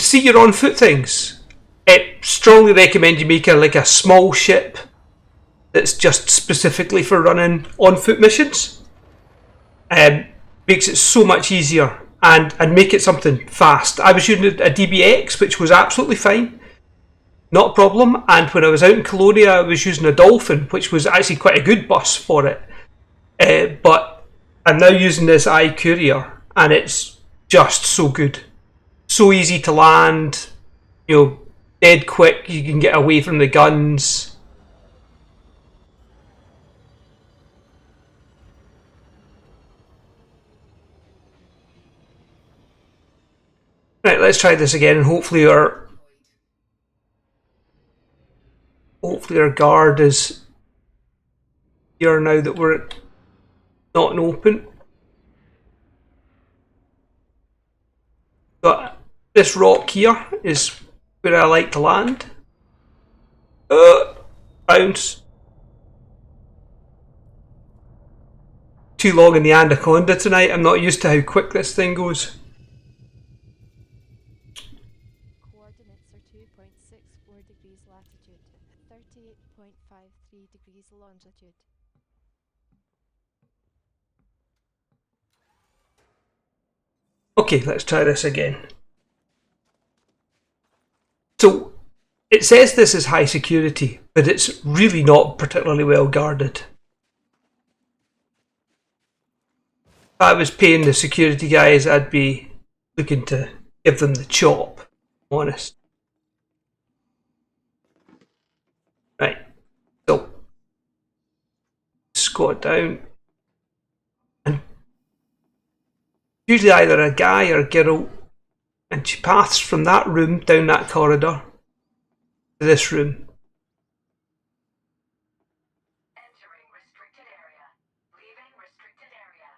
see your on foot things. It strongly recommend you make a small ship that's just specifically for running on foot missions. Makes it so much easier, and make it something fast. I was using a DBX, which was absolutely fine, not a problem. And when I was out in Colonia, I was using a Dolphin, which was actually quite a good bus for it. But I'm now using this iCourier, and it's just so good, so easy to land. Dead quick. You can get away from the guns. Right, let's try this again, and hopefully our guard is here now that we're not in open. But this rock here is where I like to land. Bounce. Too long in the Anaconda tonight. I'm not used to how quick this thing goes. Coordinates are 2.64 degrees latitude, 38.53 degrees longitude. Okay, let's try this again. So, it says this is high security, but it's really not particularly well guarded. If I was paying the security guys, I'd be looking to give them the chop, honest. Right, so squat down, and usually either a guy or a girl, and she paths from that room down that corridor to this room. Entering restricted area. Leaving restricted area.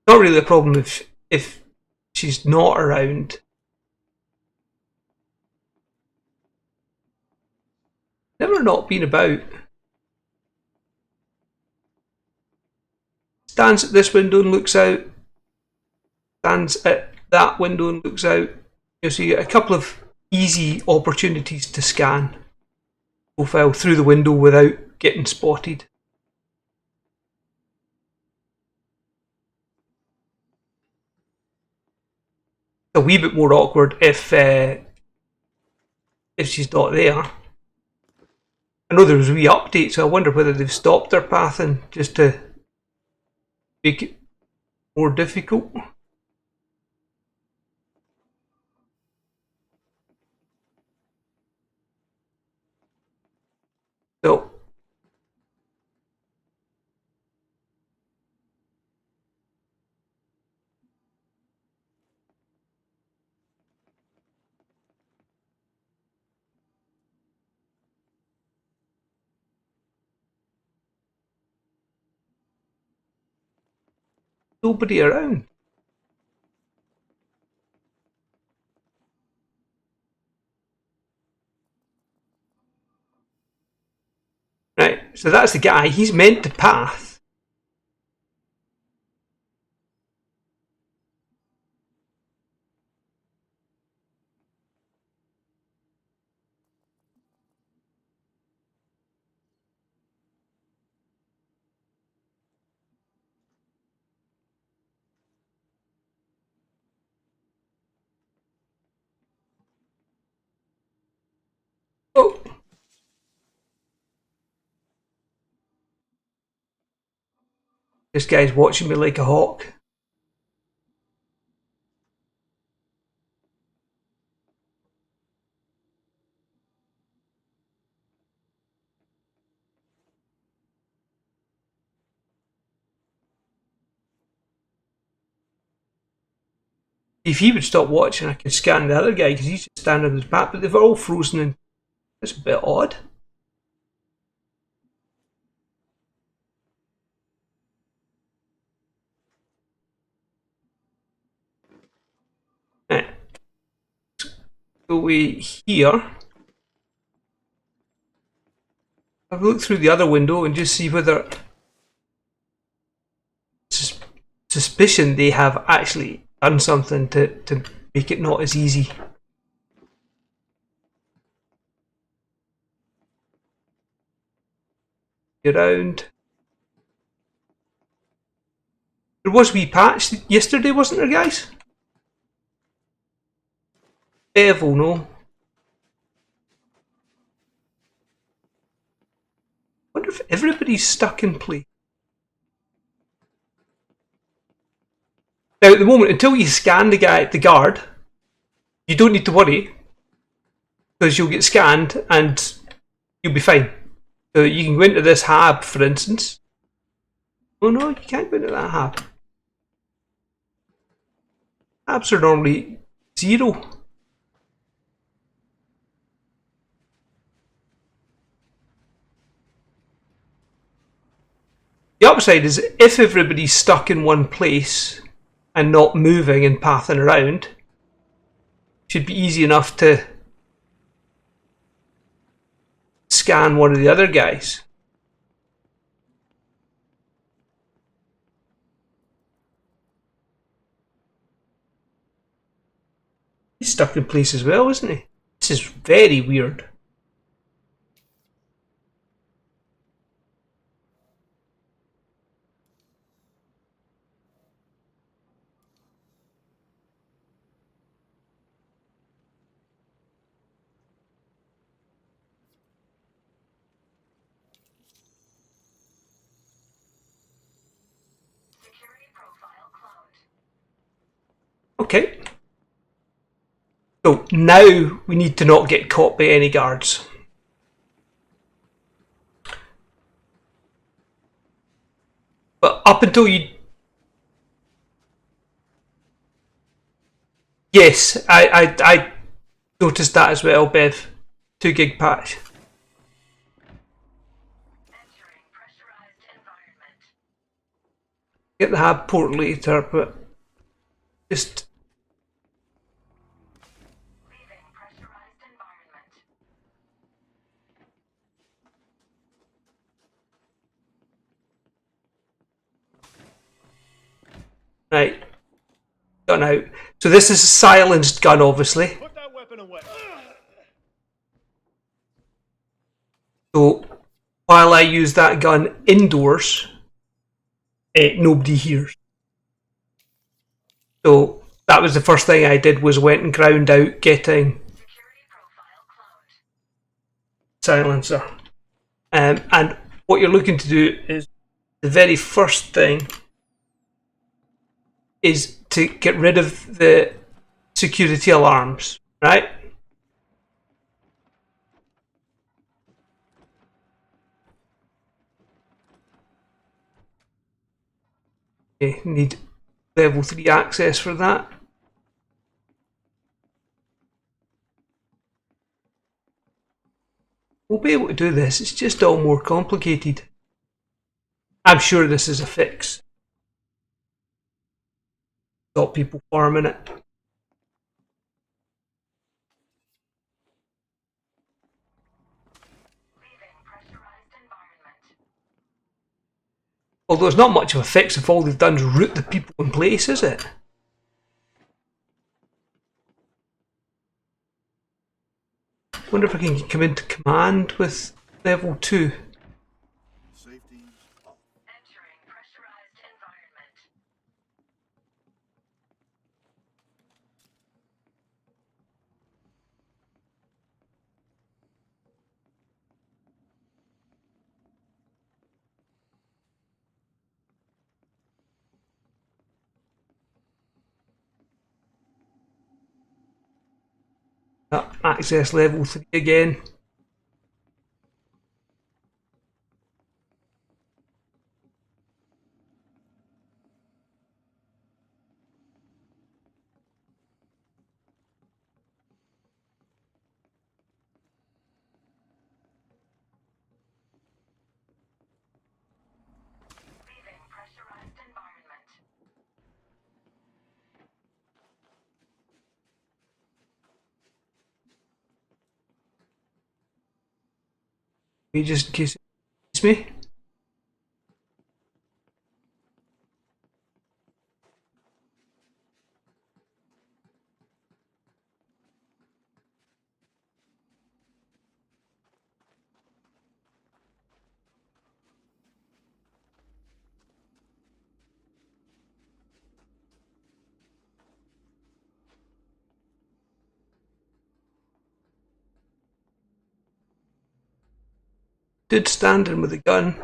Not really a problem if she's not around. Never not been about. Stands at this window and looks out. Stands at that window and looks out. So you get a couple of easy opportunities to scan profile through the window without getting spotted. A wee bit more awkward if she's not there. I know there was a wee update, so I wonder whether they've stopped their pathing just to make it more difficult. So nobody around. Right, so that's the guy. He's meant to path. Oh. This guy's watching me like a hawk. If he would stop watching, I could scan the other guy because he's just standing on his back, but they've all frozen in. It's a bit odd. Right. Go away here. Have a look through the other window and just see whether suspicion they have actually done something to make it not as easy. Around. There was a wee patch yesterday, wasn't there, guys? Devil, no. Wonder if everybody's stuck in place. Now, at the moment, until you scan the guard, you don't need to worry because you'll get scanned and you'll be fine. So you can go into this hab, for instance. Oh no, you can't go into that hab. Habs are normally 0. The upside is if everybody's stuck in one place and not moving and pathing around, it should be easy enough to scan one of the other guys. He's stuck in place as well, isn't he? This is very weird. Security profile cloned. Okay. So now we need to not get caught by any guards. But up until you... Yes, I noticed that as well, Bev. 2 gig patch. Entering pressurized environment. Get the hab port later, but just... Leaving pressurized environment. Right. Gun out. So this is a silenced gun, obviously. Put that weapon away. So while I use that gun indoors, nobody hears. So that was the first thing I did, was went and ground out getting Security profile cloned. silencer. And what you're looking to do is, the very first thing is to get rid of the security alarms, right? Okay, need level 3 access for that. We'll be able to do this, it's just all more complicated. I'm sure this is a fix. Stop people farming it. Leaving pressurized environment. Although it's not much of a fix if all they've done is root the people in place, is it? Wonder if I can come into command with level 2. Safety's off. Entering pressurized environment. Access level 3 again. Leaving pressurized environment. Me just in case it's me. stood standing with a gun.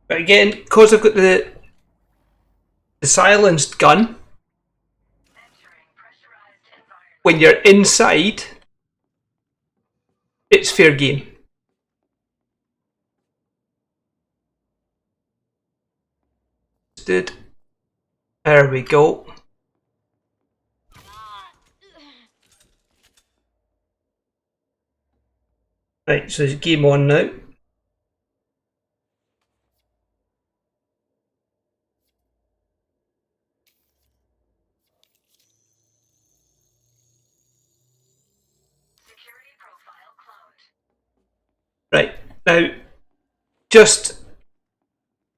But again, because I've got the silenced gun, Entering pressurized environment. when you're inside, it's fair game. Stood. There we go. Right, so it's game on now. Security profile cloned. Right, now, just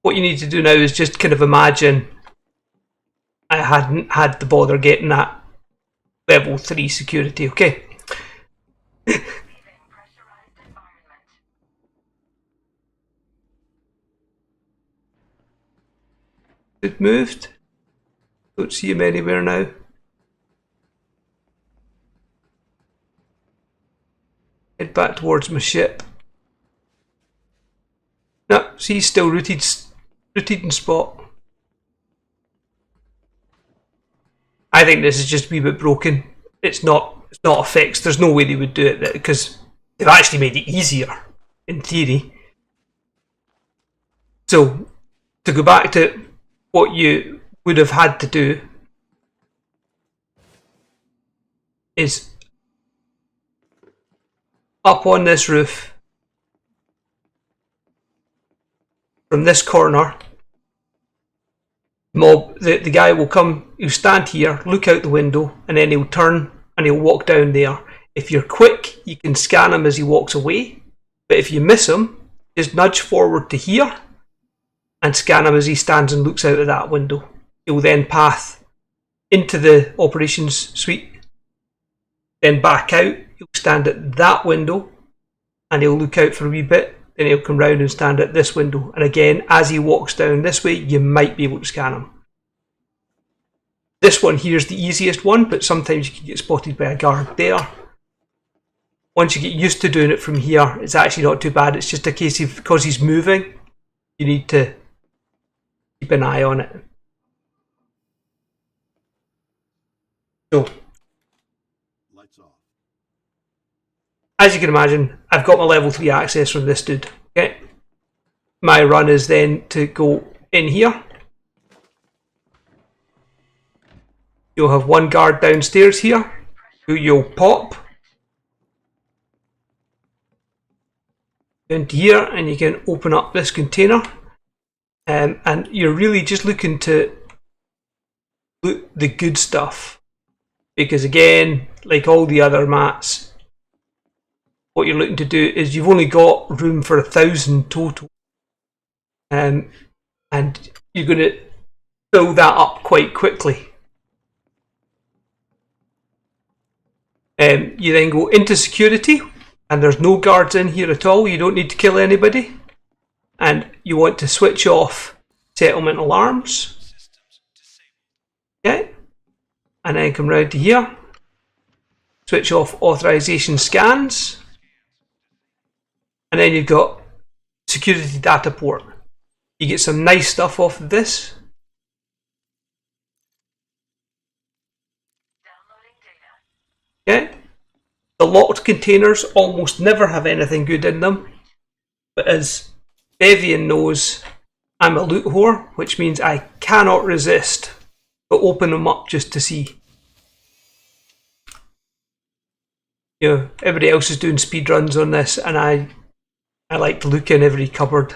what you need to do now is just kind of imagine I hadn't had the bother getting that level 3 security, okay? Leaving pressurized environment. It moved. Don't see him anywhere now. Head back towards my ship. No, see, he's still rooted in spot. I think this is just a wee bit broken. It's not a fix. There's no way they would do it because they've actually made it easier, in theory. So, to go back to what you would have had to do is up on this roof from this corner. The guy will come, he'll stand here, look out the window, and then he'll turn and he'll walk down there. If you're quick, you can scan him as he walks away, but if you miss him, just nudge forward to here and scan him as he stands and looks out of that window. He'll then path into the operations suite, then back out, he'll stand at that window and he'll look out for a wee bit, then he'll come round and stand at this window, and again, as he walks down this way, you might be able to scan him. This one here is the easiest one, but sometimes you can get spotted by a guard there. Once you get used to doing it from here, it's actually not too bad. It's just a case of, because he's moving, you need to keep an eye on it. So, Lights off. as you can imagine, I've got my level 3 access from this dude. Okay. My run is then to go in here. You'll have one guard downstairs here, who you'll pop. Into here, and you can open up this container. And you're really just looking to loot the good stuff. Because again, like all the other mats, what you're looking to do is you've only got room for 1,000 total. And you're going to fill that up quite quickly. You then go into security, and there's no guards in here at all. You don't need to kill anybody. And you want to switch off settlement alarms. Okay. And then come round to here. Switch off authorization scans. And then you've got security data port. You get some nice stuff off of this. Downloading data. Okay. The locked containers almost never have anything good in them. But as Devian knows, I'm a loot whore, which means I cannot resist but open them up just to see. You know, everybody else is doing speed runs on this, and I like to look in every cupboard.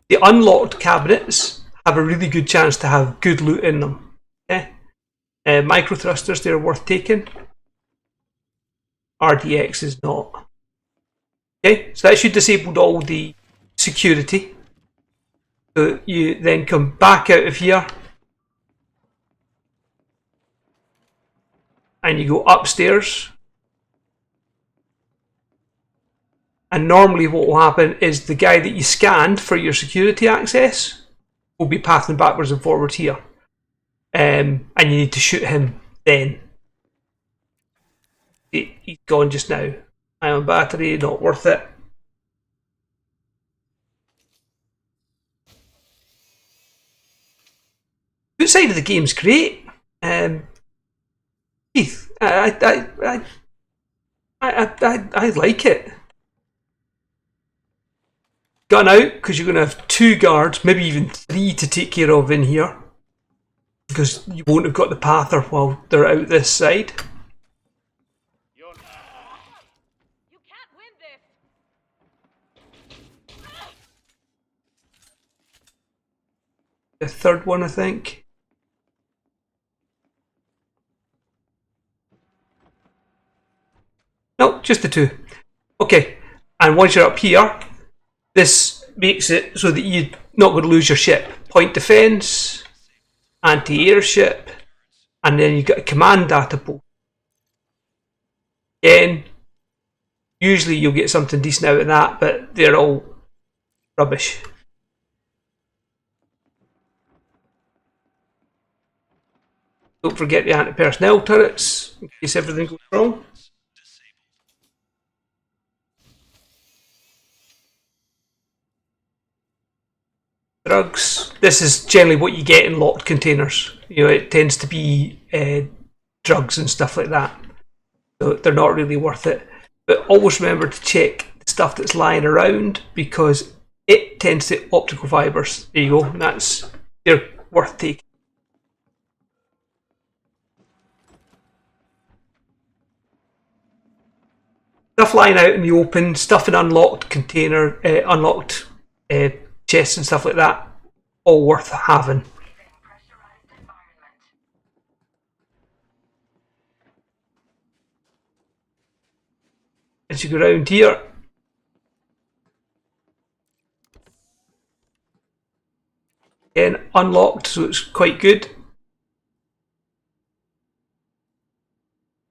The unlocked cabinets have a really good chance to have good loot in them. Okay? Micro thrusters, they're worth taking. RDX is not. Okay, so that should disable all the security. So you then come back out of here and you go upstairs. And normally what will happen is the guy that you scanned for your security access will be pathing backwards and forwards here. and you need to shoot him then. He's gone just now. Ion battery, not worth it. Outside of the game's great. Keith, I like it. Gun out because you're going to have 2 guards, maybe even 3 to take care of in here, because you won't have got the pather while they're out this side. You can't win this. The third one, I think. No, just the 2. Okay, and once you're up here, this makes it so that you're not going to lose your ship. Point defense, anti-airship, and then you've got a command data pool. Again, usually you'll get something decent out of that, but they're all rubbish. Don't forget the anti-personnel turrets in case everything goes wrong. Drugs. This is generally what you get in locked containers. You know, it tends to be drugs and stuff like that. So they're not really worth it. But always remember to check the stuff that's lying around, because it tends to optical fibers. There you go. They're worth taking. Stuff lying out in the open, stuff in unlocked container, unlocked chests and stuff like that, all worth having. Pressurized environment. As you go around here, again, unlocked, so it's quite good.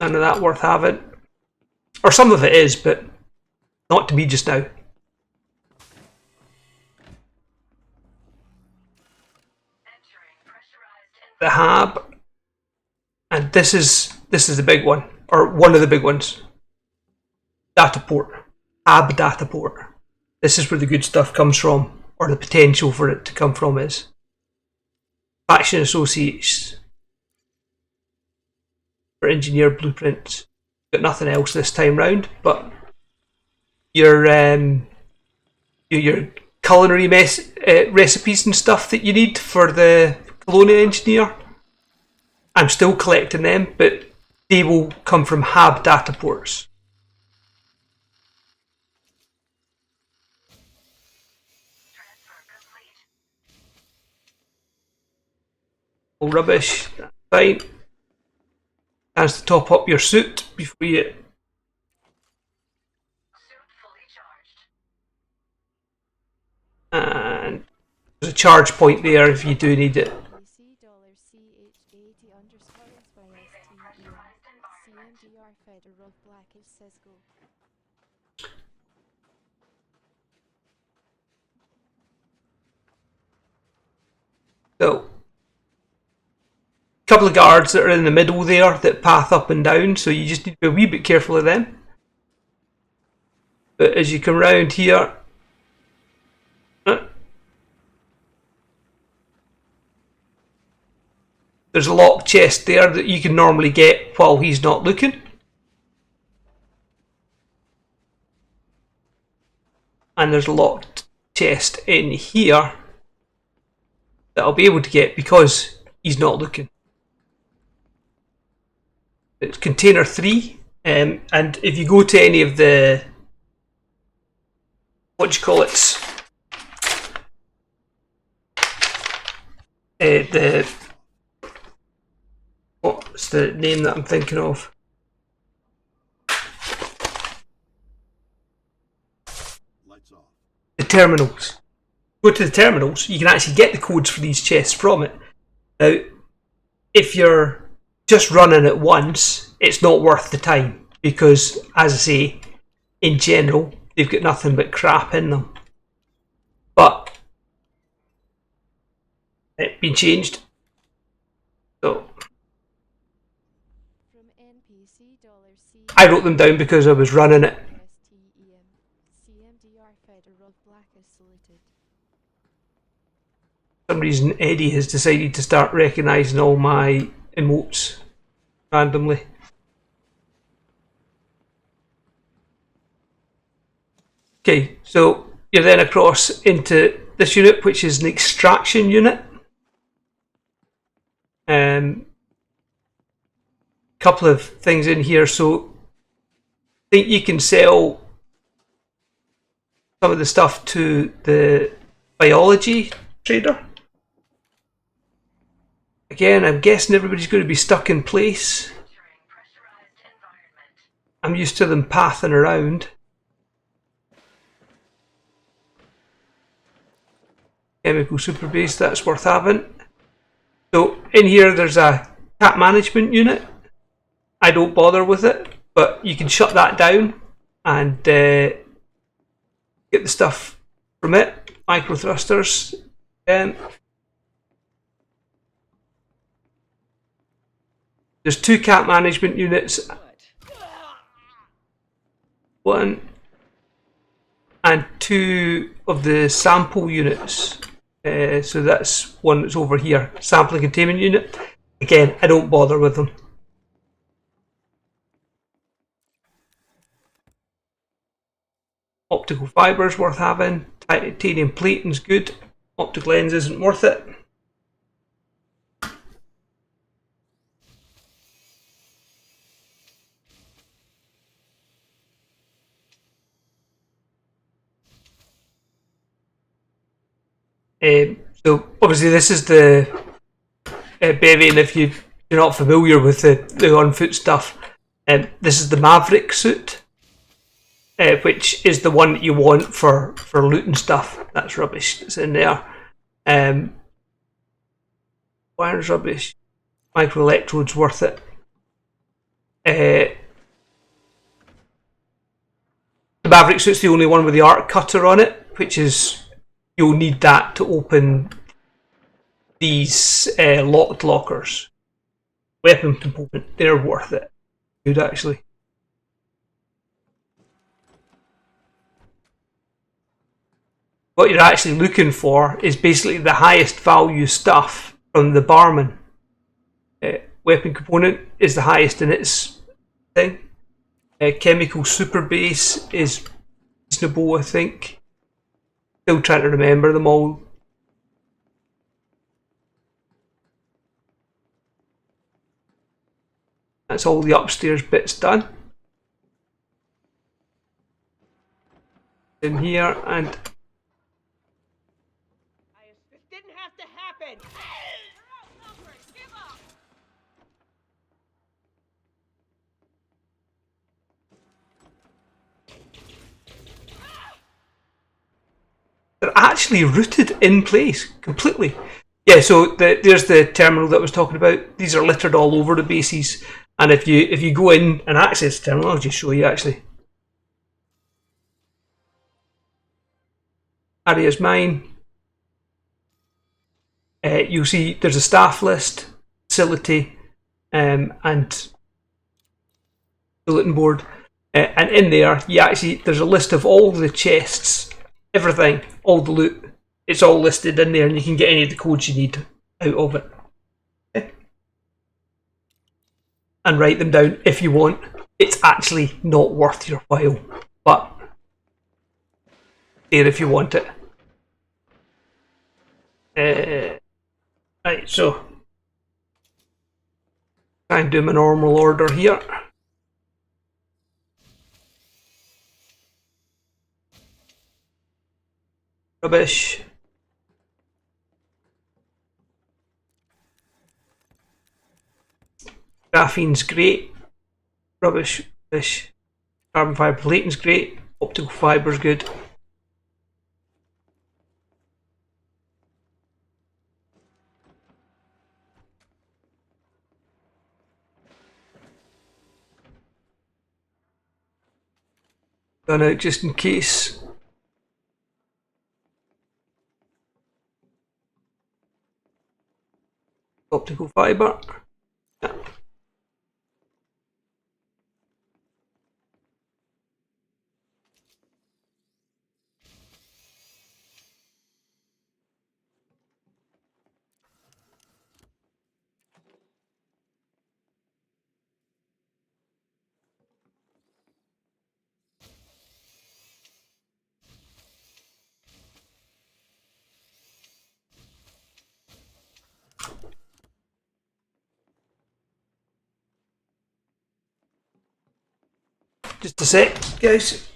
None of that worth having. Or some of it is, but not to me just now. The hab, and this is the big one, or one of the big ones. Data port, hab data port. This is where the good stuff comes from, or the potential for it to come from is. Faction associates for engineer blueprints. Got nothing else this time round, but your culinary recipes and stuff that you need for the Colonial Engineer. I'm still collecting them, but they will come from hab data ports. All rubbish, that's fine. Chance to top up your suit before you. Suit fully charged. And there's a charge point there if you do need it. UC$CH80 underscore SYSTEM CMDR Federal Blackish Cisco. So, a couple of guards that are in the middle there that path up and down, so you just need to be a wee bit careful of them. But as you come round here, there's a locked chest there that you can normally get while he's not looking. And there's a locked chest in here that I'll be able to get because he's not looking. It's container 3, and if you go to any of the, what do you call it, what's the name that I'm thinking of? Lights off. The terminals. Go to the terminals, you can actually get the codes for these chests from it. Now, if you're just running it once, it's not worth the time, because, as I say, in general, they've got nothing but crap in them. But it's been changed. So From NPC $C. I wrote them down because I was running it. STEM. CMDR Federal Black is saluted. For some reason, Eddie has decided to start recognising all my emotes randomly. Okay, so you're then across into this unit, which is an extraction unit. Couple of things in here. So I think you can sell some of the stuff to the biology trader. Again, I'm guessing everybody's going to be stuck in place. Entering pressurized environment. I'm used to them pathing around. Chemical super base, that's worth having. So in here there's a cat management unit. I don't bother with it, but you can shut that down and get the stuff from it. Micro thrusters. There's 2 cat management units. One and 2 of the sample units. So that's one that's over here. Sampling containment unit. Again, I don't bother with them. Optical fibres worth having. Titanium plating's good. Optical lens isn't worth it. So obviously this is the bevy, and if you're not familiar with the on foot stuff, this is the Maverick suit. Which is the one that you want for looting stuff. That's rubbish that's in there. Wire's rubbish. Microelectrode's worth it. The Maverick suit's the only one with the arc cutter on it, which is, you'll need that to open these locked lockers. Weapon component, they're worth it. Good actually. What you're actually looking for is basically the highest value stuff from the barman. Weapon component is the highest in its thing. Chemical super base is reasonable, I think. Still trying to remember them all. That's all the upstairs bits done. In here, and This didn't have to happen. they're actually rooted in place completely. Yeah, so there's the terminal that I was talking about. These are littered all over the bases, and if you go in and access the terminal, I'll just show you actually. Area's mine. You'll see there's a staff list, facility, and bulletin board, and in there there's a list of all the chests, everything, all the loot. It's all listed in there, and you can get any of the codes you need out of it. Okay. And write them down if you want. It's actually not worth your while, but there if you want it. Right, so try and do my normal order here. Rubbish. Graphene's great. Rubbish. Rubbish. Carbon fibre plating's great. Optical fiber's good. Done out just in case. Oh, optical fibre. Yeah. Just a sec, guys.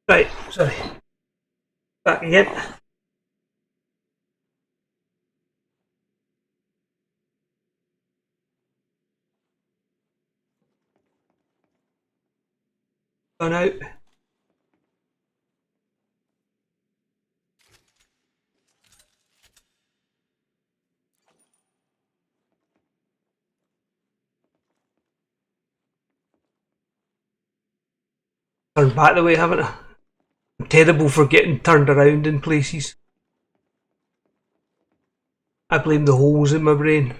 Right, sorry. Back again. Gone out. Turned back the way, haven't I? I'm terrible for getting turned around in places. I blame the holes in my brain.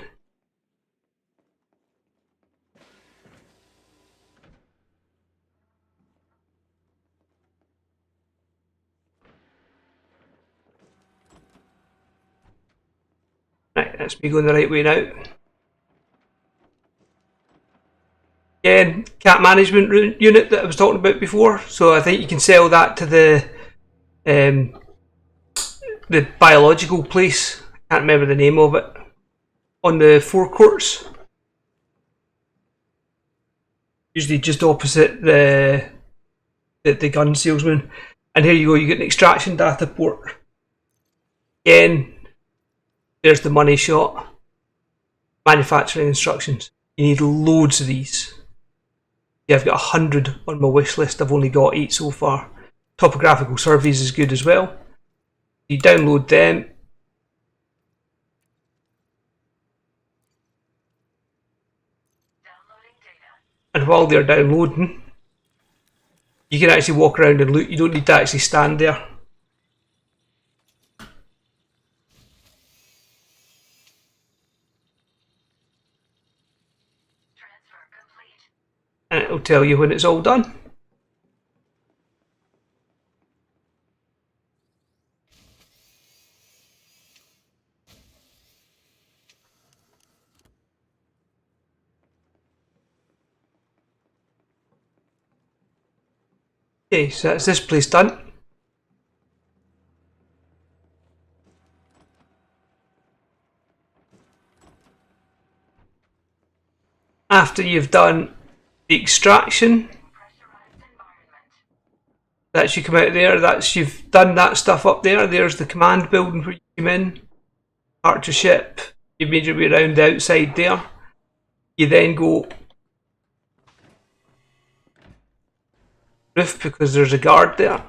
Right, that's me going the right way now. Again, cat management unit that I was talking about before. So I think you can sell that to the biological place. I can't remember the name of it. On the forecourts. Usually just opposite the gun salesman. And here you go, you get an extraction data port. Again, there's the money shot. Manufacturing instructions. You need loads of these. Yeah, I've got 100 on my wish list. I've only got 8 so far. Topographical surveys is good as well. You download them. And while they're downloading, you can actually walk around and look. You don't need to actually stand there. And it'll tell you when it's all done. Okay, so that's this place done. After you've done the extraction, that should come out there. That's you've done that stuff up there. There's the command building where you came in. Parked your ship. You've made your way around the outside there. You then go roof because there's a guard there.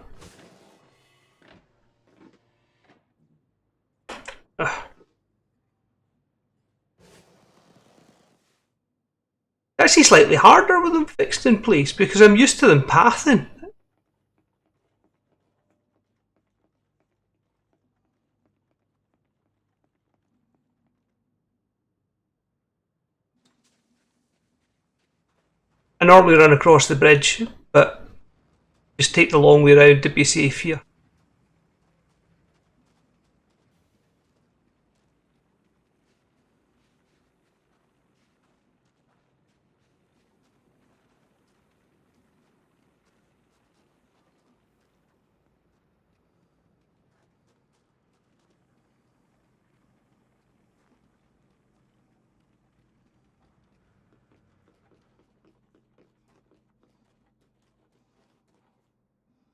Actually slightly harder with them fixed in place because I'm used to them pathing. I normally run across the bridge, but just take the long way around to be safe here.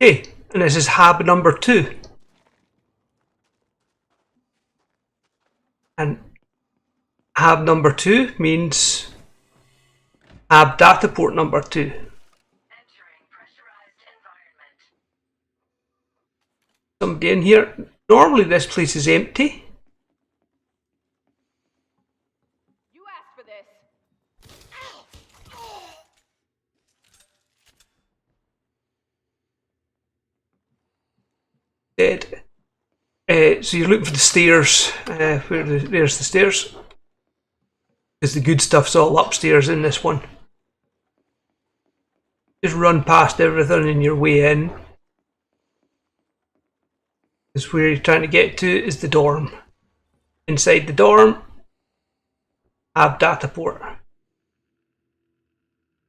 Okay, and this is hab number 2. And hab number 2 means hab data port number 2. Entering pressurized environment. Somebody in here. Normally this place is empty. You asked for this. Dead. So you're looking for the stairs. There's the stairs. Because the good stuff's all upstairs in this one. Just run past everything in your way in. Because where you're trying to get to is the dorm. Inside the dorm, have data port.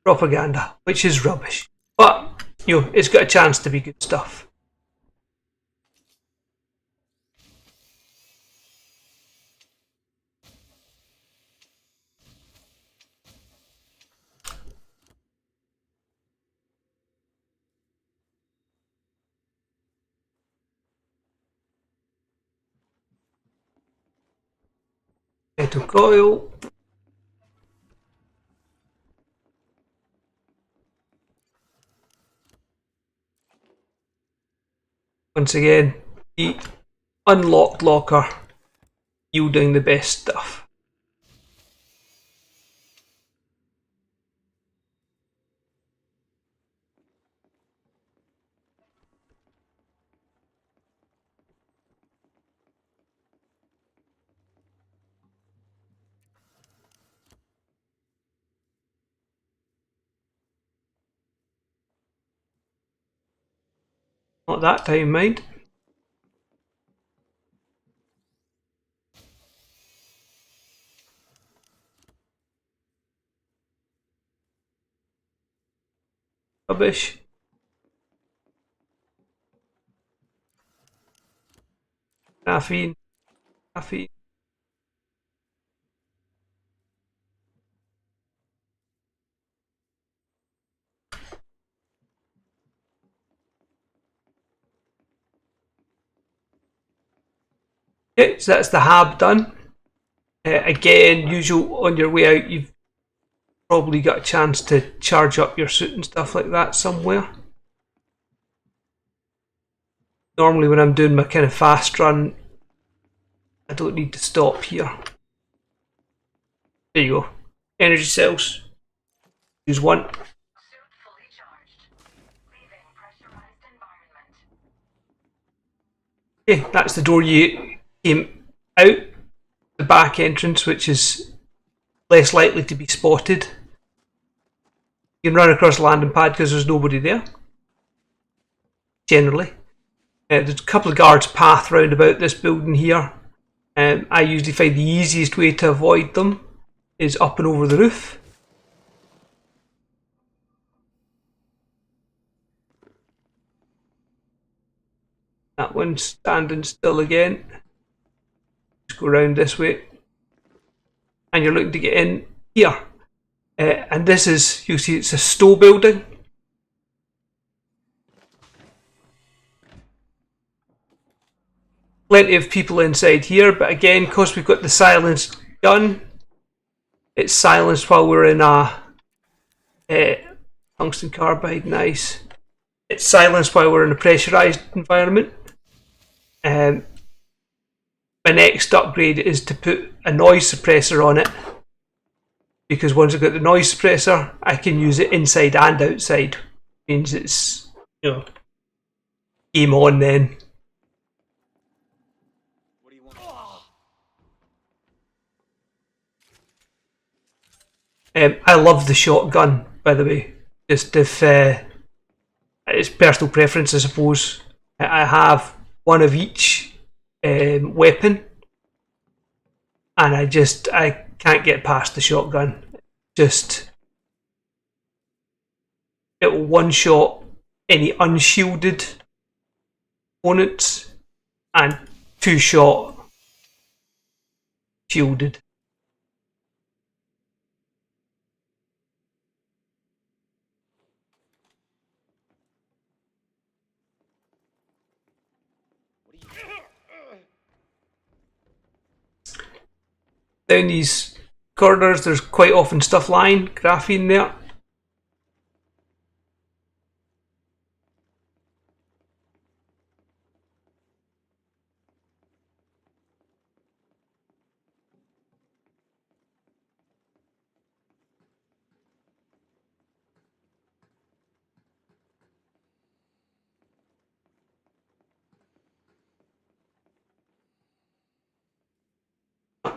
Propaganda, which is rubbish. But, you know, it's got a chance to be good stuff. Metal coil. Once again, the unlocked locker yielding the best stuff. Not that time, mind. Rubbish. Caffeine. Caffeine. Okay, so that's the hab done. Again, usual on your way out, you've probably got a chance to charge up your suit and stuff like that somewhere. Normally when I'm doing my kind of fast run, I don't need to stop here. There you go. Energy cells. Use one. Suit fully charged. Leaving pressurized environment. Okay, that's the door you came out. The back entrance, which is less likely to be spotted. You can run across the landing pad because there's nobody there. Generally. There's a couple of guards path round about this building here. I usually find the easiest way to avoid them is up and over the roof. That one's standing still again. Just go around this way. And you're looking to get in here. And this is, you'll see it's a stow building. Plenty of people inside here, but again, because we've got the silenced gun, it's silenced while we're in a tungsten carbide, nice. It's silenced while we're in a pressurized environment. My next upgrade is to put a noise suppressor on it, because once I've got the noise suppressor, I can use it inside and outside. Means it's, you know, game on then. What do you want? I love the shotgun by the way. Just if it's personal preference, I suppose. I have one of each weapon, and I can't get past the shotgun. Just it will one shot any unshielded opponents and two shot shielded. Down these corridors, there's quite often stuff lying, graphene there.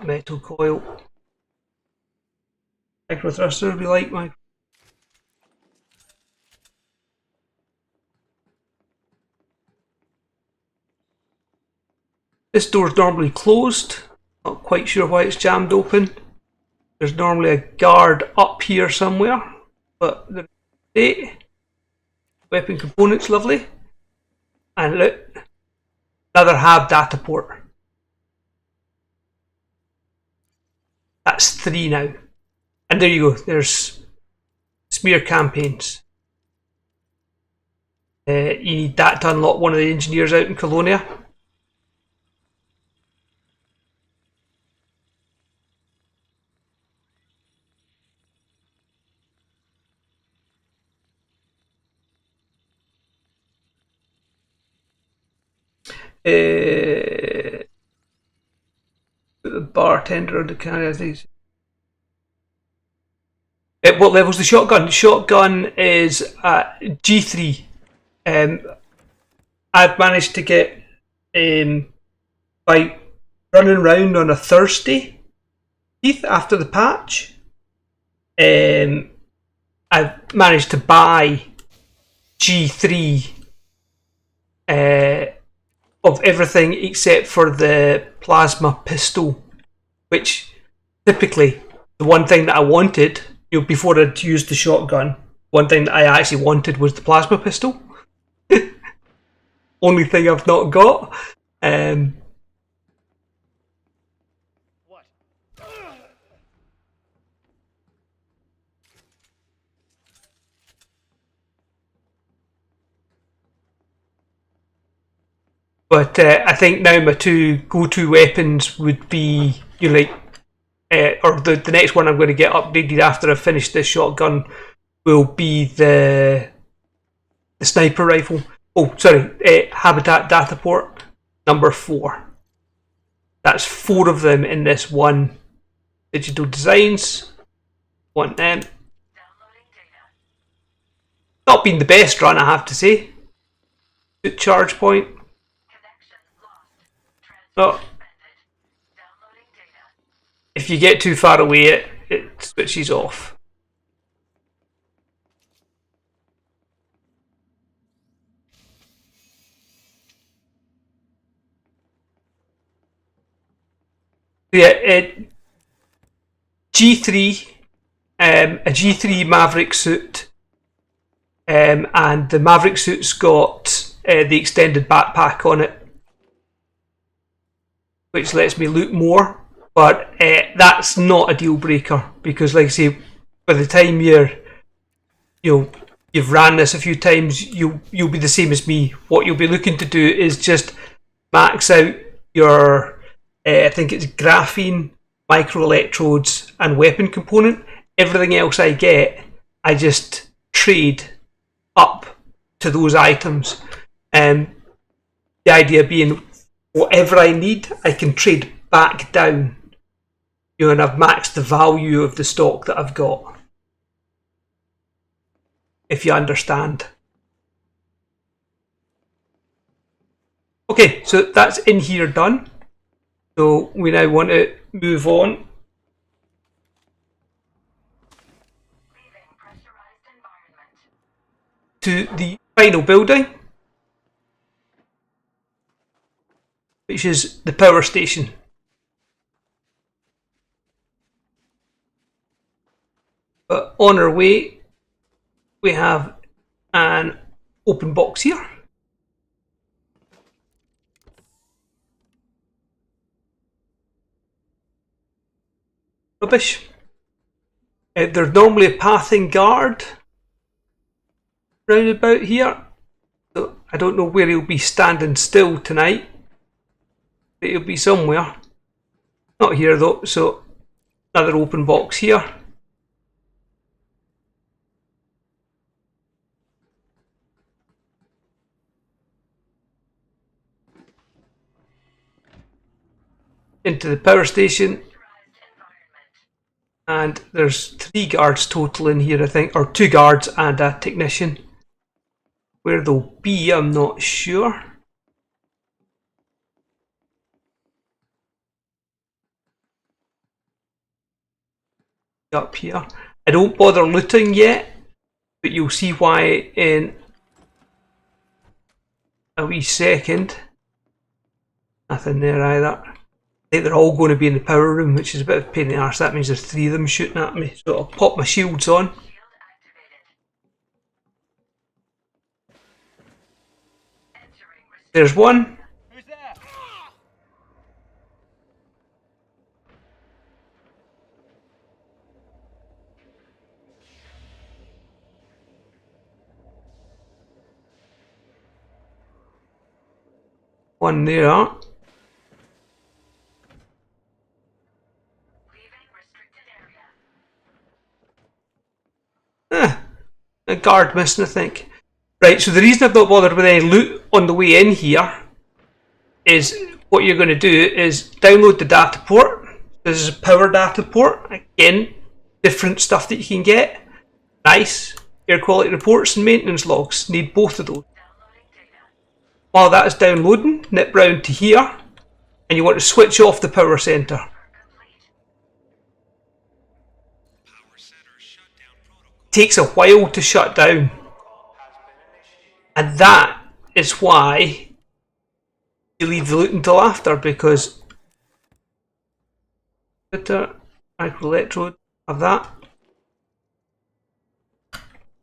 Metal coil. Micro thruster we like, Mike. This door's normally closed. Not quite sure why it's jammed open. There's normally a guard up here somewhere, but there's weapon components, lovely. And look, another hab data port. That's 3 now. And there you go, there's smear campaigns. You need that to unlock one of the engineers out in Colonia. The bartender or the carrier, I think. At what level's the shotgun? Shotgun is G3. I've managed to get by running around on a Thursday after the patch. I've managed to buy G3 of everything except for the plasma pistol, which typically the one thing that I wanted, before I'd used the shotgun, one thing that I actually wanted was the plasma pistol. Only thing I've not got. What? But I think now my two go-to weapons would be, or the next one I'm going to get upgraded after I finish this shotgun will be the sniper rifle. Oh, sorry, habitat data port number 4. That's 4 of them in this one. Digital designs. Want them. Downloading data. Not been the best run, I have to say. Good charge point. Connection lost. Oh, Suspended. Downloading data. if you get too far away, it switches off. Yeah, G3, a G3 Maverick suit, and the Maverick suit's got the extended backpack on it, which lets me loot more. But that's not a deal breaker because, like I say, by the time you've ran this a few times, you'll be the same as me. What you'll be looking to do is just max out your I think it's graphene, microelectrodes, and weapon component. Everything else I get, I just trade up to those items. The idea being, whatever I need, I can trade back down. And I've maxed the value of the stock that I've got. If you understand. Okay, so that's in here done. So we now want to move on. Leaving pressurized to the final building, which is the power station. But on our way, we have an open box here. Rubbish. There's normally a passing guard round about here. So I don't know where he'll be standing still tonight. But he'll be somewhere. Not here though, so another open box here. Into the power station. And there's 3 guards total in here, I think, or 2 guards and a technician. Where they'll be, I'm not sure. Up here. I don't bother looting yet, but you'll see why in a wee second. Nothing there either. I think they're all going to be in the power room, which is a bit of a pain in the arse. That means there's 3 of them shooting at me. So I'll pop my shields on. Shield activated. Entering There's one. Who's there? One there. leaving restricted area. A guard missing, I think. Right, so the reason I've not bothered with any loot on the way in here is what you're going to do is download the data port. This is a power data port. Again, different stuff that you can get. Nice. Air quality reports and maintenance logs. Need both of those. Downloading data. While that is downloading, nip round to here and you want to switch off the power center. Complete. Takes a while to shut down. And that is why you leave the loot until after, because microelectrode, have that.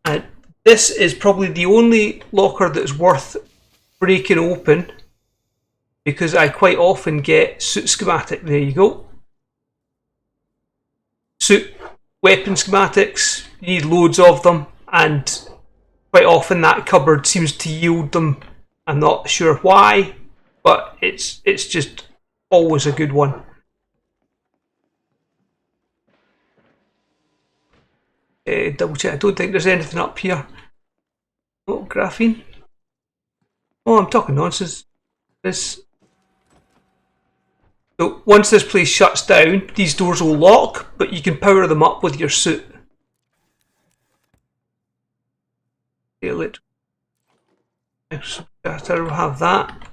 And this is probably the only locker that's worth breaking open, because I quite often get suit schematic. There you go. Suit weapon schematics, you need loads of them, and quite often that cupboard seems to yield them. I'm not sure why, but it's just always a good one. Double check, I don't think there's anything up here. Oh, graphene. Oh, I'm talking nonsense. This. So once this place shuts down, these doors will lock, but you can power them up with your suit. We'll have that.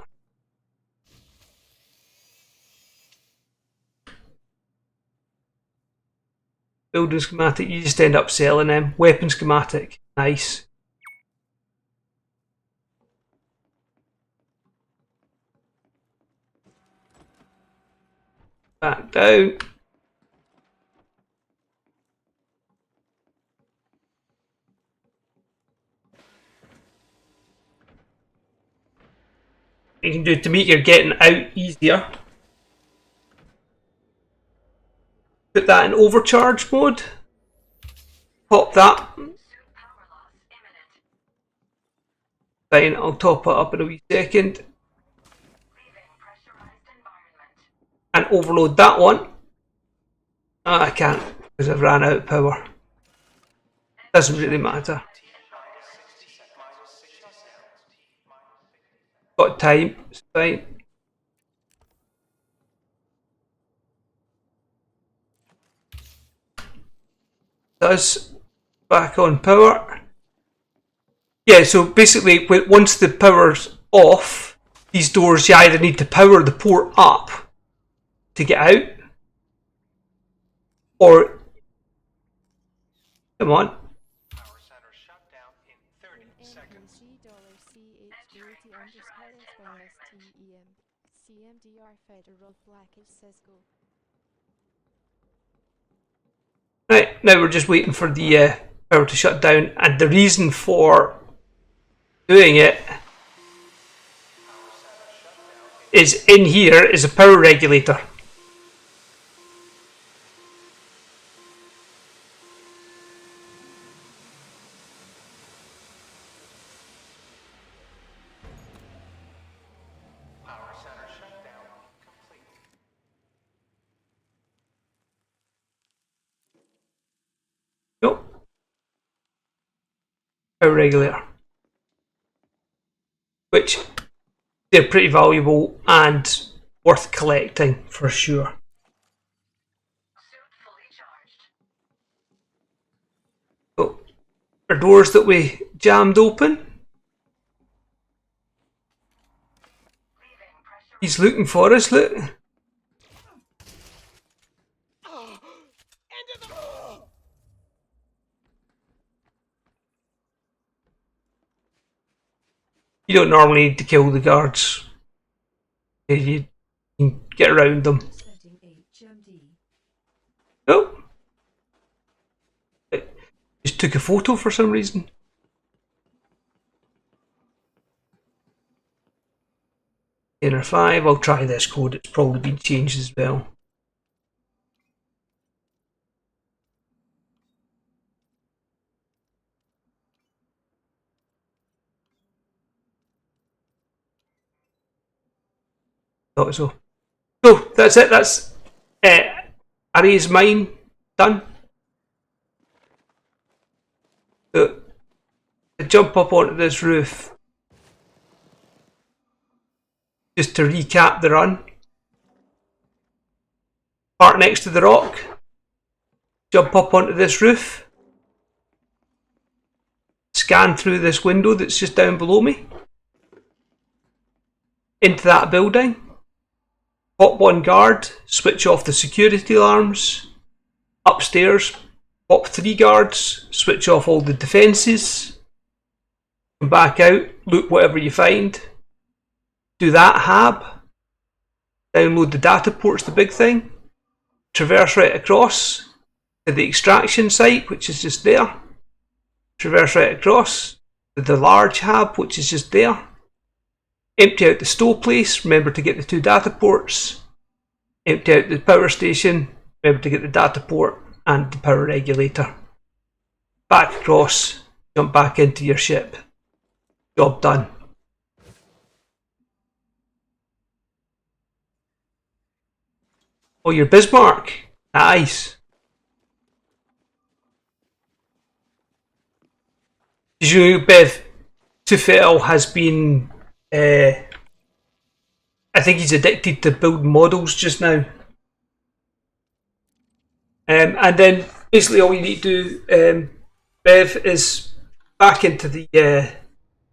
Building schematic, you just end up selling them. Weapon schematic, nice. Back down. You can do to make your getting out easier. Put that in overcharge mode. Pop that. Suit power loss imminent. Fine, I'll top it up in a wee second. Leaving pressurized environment. And overload that one. Oh, I can't because I've ran out of power. Doesn't really matter. Got time, it's fine. Does back on power. Yeah, so basically once the power's off, these doors you either need to power the port up to get out, or come on. Power center shut down in 30 seconds. CMDR Federal Blackish says go. Right, now we're just waiting for the power to shut down, and the reason for doing it is in here is a power regulator. Power center shutdown complete. Nope. Power regulator. Which they're pretty valuable and worth collecting for sure. Suit fully charged. So, our doors that we jammed open. Leaving pressure. He's looking for us, look. You don't normally need to kill the guards. You can get around them. Setting HMD. Oh. It just took a photo for some reason. Inner 5, I'll try this code, it's probably been changed as well. Thought so. So that's it, that's Arais mine done. So, to jump up onto this roof, just to recap the run. Park next to the rock, jump up onto this roof, scan through this window that's just down below me, into that building, pop one guard, switch off the security alarms, upstairs, pop 3 guards, switch off all the defences, come back out, loot whatever you find, do that hab, download the data ports, the big thing, traverse right across to the extraction site, which is just there, traverse right across to the large hab, which is just there, empty out the store place, remember to get the 2 data ports, empty out the power station, remember to get the data port and the power regulator, back across, jump back into your ship, job done. Oh, your Bismarck, nice. Did you know, Bev, Tufel has been I think he's addicted to building models just now. And then basically all you need to do, Bev, is back into the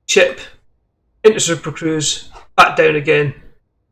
ship, into Super Cruise, back down again,